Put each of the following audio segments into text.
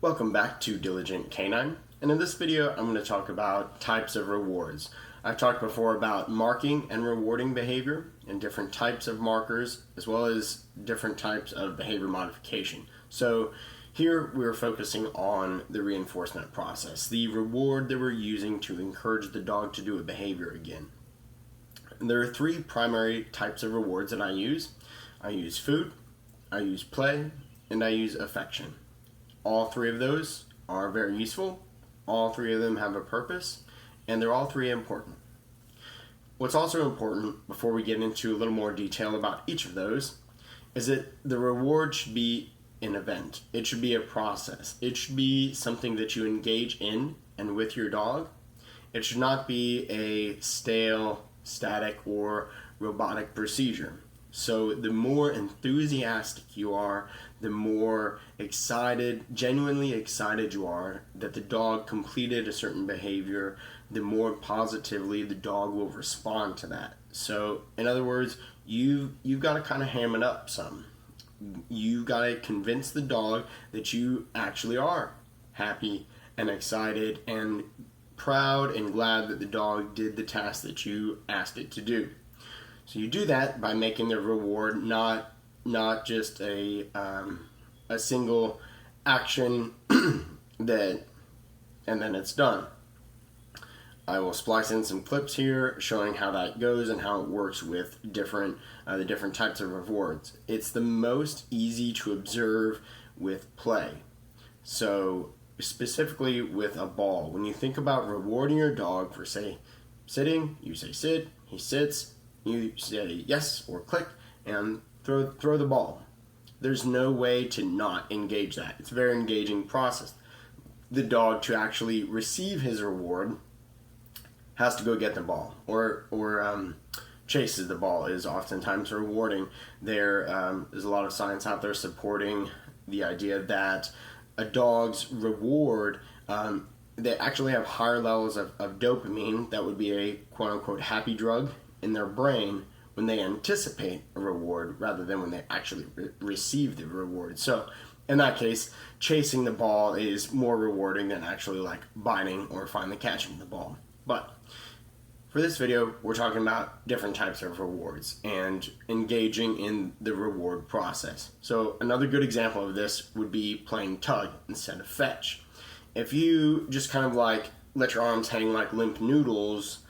Welcome back to Diligent Canine, and in this video I'm going to talk about types of rewards. I've talked before about marking and rewarding behavior and different types of markers as well as different types of behavior modification. So here we're focusing on the reinforcement process, the reward that we're using to encourage the dog to do a behavior again. And there are three primary types of rewards that I use. I use food, I use play, and I use affection. All three of those are very useful. All three of them have a purpose, and they're all three important. What's also important, before we get into a little more detail about each of those, is that the reward should be an event. It should be a process. It should be something that you engage in and with your dog. It should not be a stale, static, or robotic procedure. So the more enthusiastic you are, the more excited, genuinely excited you are that the dog completed a certain behavior, the more positively the dog will respond to that. So in other words, you've got to kind of ham it up some. You got to convince the dog that you actually are happy and excited and proud and glad that the dog did the task that you asked it to do. So you do that by making the reward not just a single action that and then it's done. I will splice in some clips here showing how that goes and how it works with the different types of rewards. It's the most easy to observe with play. So specifically with a ball, when you think about rewarding your dog for, say, sitting, you say sit, he sits, you say yes or click and throw the ball. There's no way to not engage that. It's a very engaging process. The dog, to actually receive his reward, has to go get the ball or chases the ball is oftentimes rewarding. There's a lot of science out there supporting the idea that a dog's reward, they actually have higher levels of dopamine, that would be a quote-unquote happy drug, in their brain when they anticipate a reward rather than when they actually receive the reward. So in that case, chasing the ball is more rewarding than actually like biting or finally catching the ball. But for this video, we're talking about different types of rewards and engaging in the reward process. So another good example of this would be playing tug instead of fetch. If you just kind of like let your arms hang like limp noodles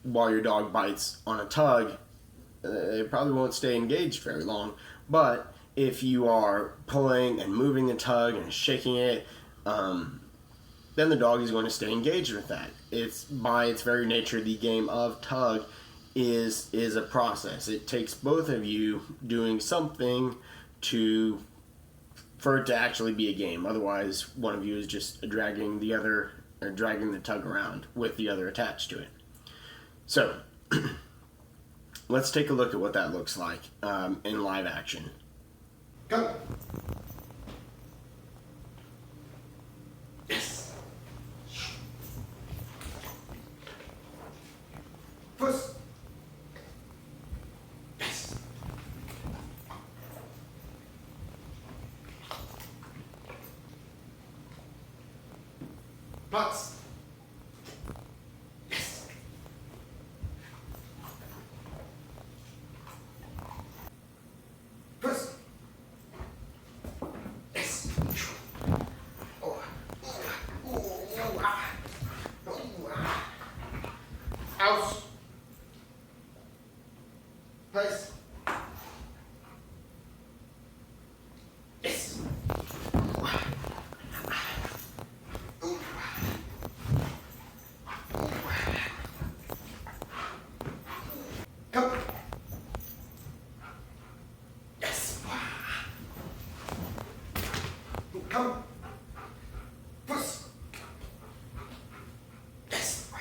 while your dog bites on a tug, it probably won't stay engaged very long. But if you are pulling and moving the tug and shaking it, then the dog is going to stay engaged with that. It's by its very nature, the game of tug is a process. It takes both of you doing something for it to actually be a game. Otherwise, one of you is just dragging the tug around with the other attached to it. So let's take a look at what that looks like in live action. Go. Yes. Puss. Yes. Putz. Yes. Puss. Yes. Oh. Aus. Place. Yes. Come. Yes. Come. Puss. Yes.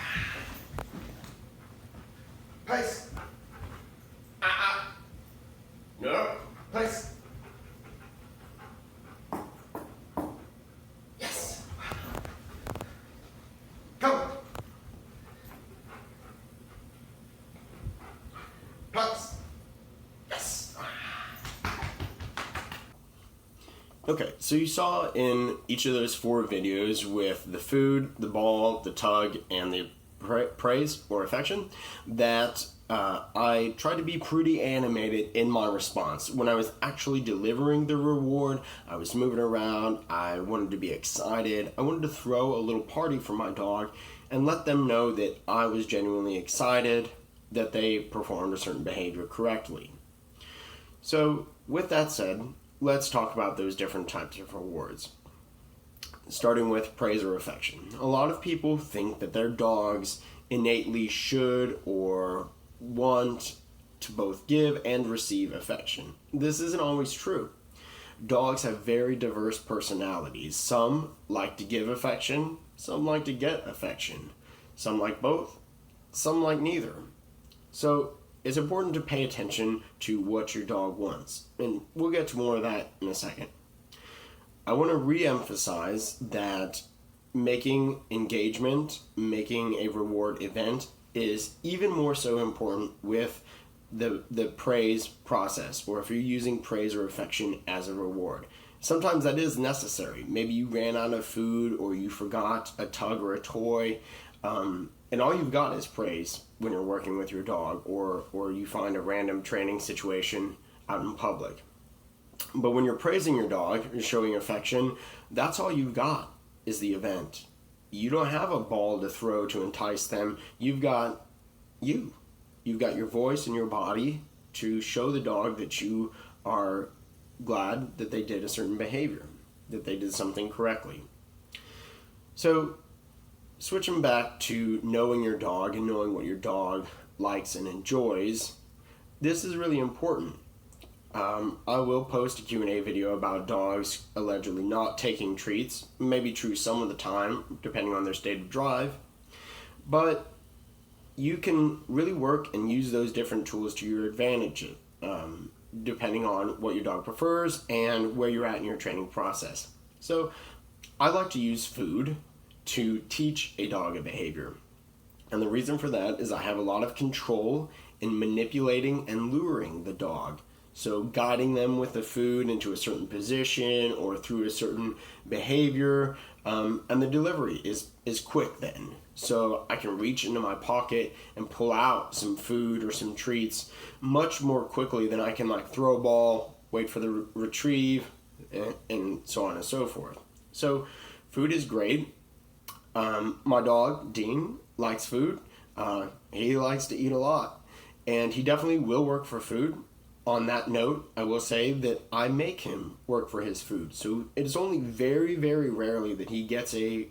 Place. No. Place. Yes. Come. Putz. Yes. Okay, so you saw in each of those 4 videos with the food, the ball, the tug, and the praise or affection that I tried to be pretty animated in my response. When I was actually delivering the reward, I was moving around, I wanted to be excited, I wanted to throw a little party for my dog and let them know that I was genuinely excited that they performed a certain behavior correctly. So with that said, let's talk about those different types of rewards. Starting with praise or affection. A lot of people think that their dogs innately should or want to both give and receive affection. This isn't always true. Dogs have very diverse personalities. Some like to give affection, some like to get affection. Some like both, some like neither. So it's important to pay attention to what your dog wants, and we'll get to more of that in a second. I want to re-emphasize that making engagement, making a reward event is even more so important with the praise process, or if you're using praise or affection as a reward. Sometimes that is necessary. Maybe you ran out of food or you forgot a tug or a toy, and all you've got is praise when you're working with your dog, or you find a random training situation out in public. But when you're praising your dog, you're showing affection, that's all you've got is the event. You don't have a ball to throw to entice them. You've got you. You've got your voice and your body to show the dog that you are glad that they did a certain behavior, that they did something correctly. So, switching back to knowing your dog and knowing what your dog likes and enjoys, this is really important. I will post a Q&A video about dogs allegedly not taking treats. Maybe true some of the time, depending on their state of drive. But you can really work and use those different tools to your advantage, depending on what your dog prefers and where you're at in your training process. So I like to use food to teach a dog a behavior. And the reason for that is I have a lot of control in manipulating and luring the dog. So guiding them with the food into a certain position or through a certain behavior, and the delivery is quick then. So I can reach into my pocket and pull out some food or some treats much more quickly than I can like throw a ball, wait for the retrieve, and so on and so forth. So food is great. My dog, Dean, likes food. He likes to eat a lot, and he definitely will work for food. On that note, I will say that I make him work for his food. So it is only very, very rarely that he gets a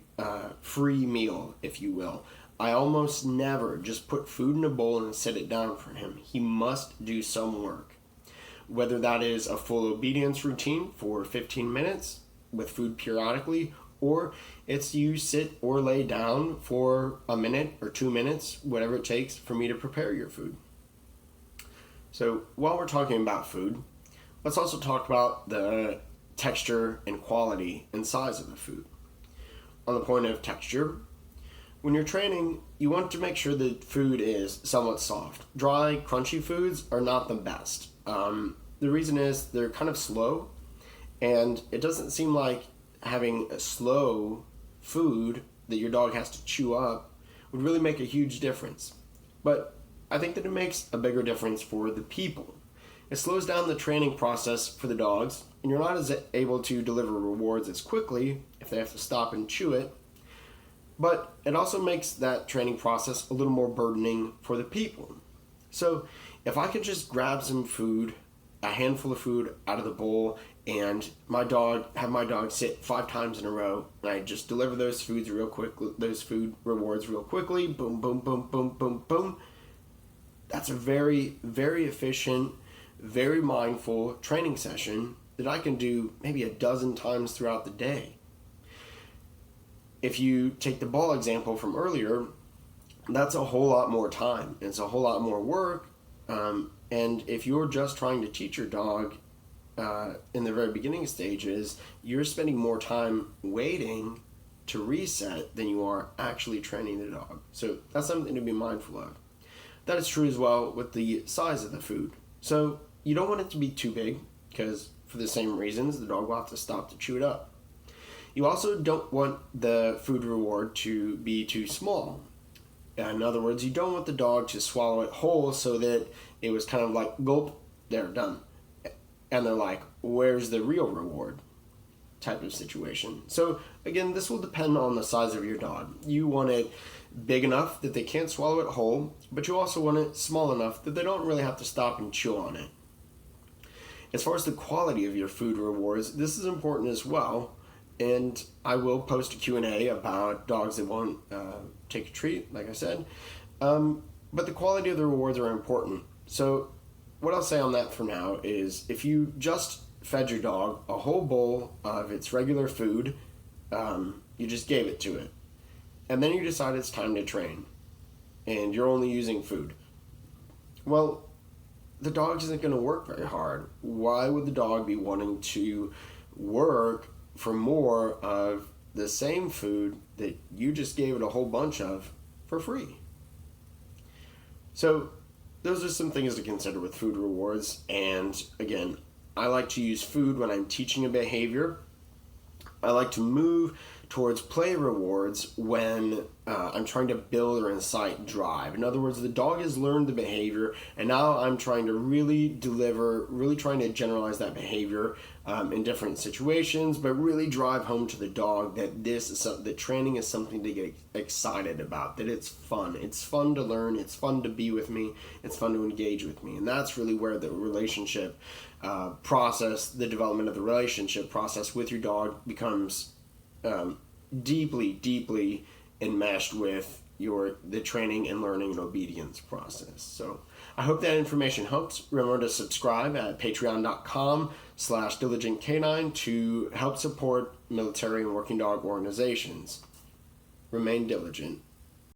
free meal, if you will. I almost never just put food in a bowl and set it down for him. He must do some work. Whether that is a full obedience routine for 15 minutes with food periodically, or it's you sit or lay down for a minute or 2 minutes, whatever it takes for me to prepare your food. So while we're talking about food, let's also talk about the texture and quality and size of the food. On the point of texture, when you're training, you want to make sure the food is somewhat soft. Dry, crunchy foods are not the best. The reason is they're kind of slow, and it doesn't seem like having a slow food that your dog has to chew up would really make a huge difference. But I think that it makes a bigger difference for the people. It slows down the training process for the dogs, and you're not as able to deliver rewards as quickly if they have to stop and chew it. But it also makes that training process a little more burdening for the people. So if I could just grab some food, a handful of food out of the bowl, and have my dog sit 5 times in a row, and I just deliver those foods real quick, those food rewards real quickly, boom, boom, boom, boom, boom, boom. That's a very, very efficient, very mindful training session that I can do maybe a dozen times throughout the day. If you take the ball example from earlier, that's a whole lot more time. It's a whole lot more work. And if you're just trying to teach your dog in the very beginning stages, you're spending more time waiting to reset than you are actually training the dog. So that's something to be mindful of. That is true as well with the size of the food. So you don't want it to be too big because for the same reasons, the dog will have to stop to chew it up. You also don't want the food reward to be too small. In other words, you don't want the dog to swallow it whole so that it was kind of like, gulp, they're done. And they're like, where's the real reward? Type of situation. So again, this will depend on the size of your dog. You want it big enough that they can't swallow it whole, but you also want it small enough that they don't really have to stop and chew on it. As far as the quality of your food rewards, this is important as well. And I will post a Q&A about dogs that won't take a treat, like I said. But the quality of the rewards are important. So what I'll say on that for now is if you just fed your dog a whole bowl of its regular food, you just gave it to it, and then you decide it's time to train, and you're only using food, well, the dog isn't going to work very hard. Why would the dog be wanting to work for more of the same food that you just gave it a whole bunch of for free? So those are some things to consider with food rewards. And again, I like to use food when I'm teaching a behavior. I like to move towards play rewards when I'm trying to build or incite drive. In other words, the dog has learned the behavior, and now I'm trying to really trying to generalize that behavior in different situations, but really drive home to the dog that that training is something to get excited about, that it's fun. It's fun to learn, it's fun to be with me, it's fun to engage with me. And that's really where the relationship process, the development of the relationship process with your dog becomes deeply enmeshed with the training and learning and obedience process. So I hope that information helps. Remember to subscribe at patreon.com/diligentcanine to help support military and working dog organizations. Remain diligent.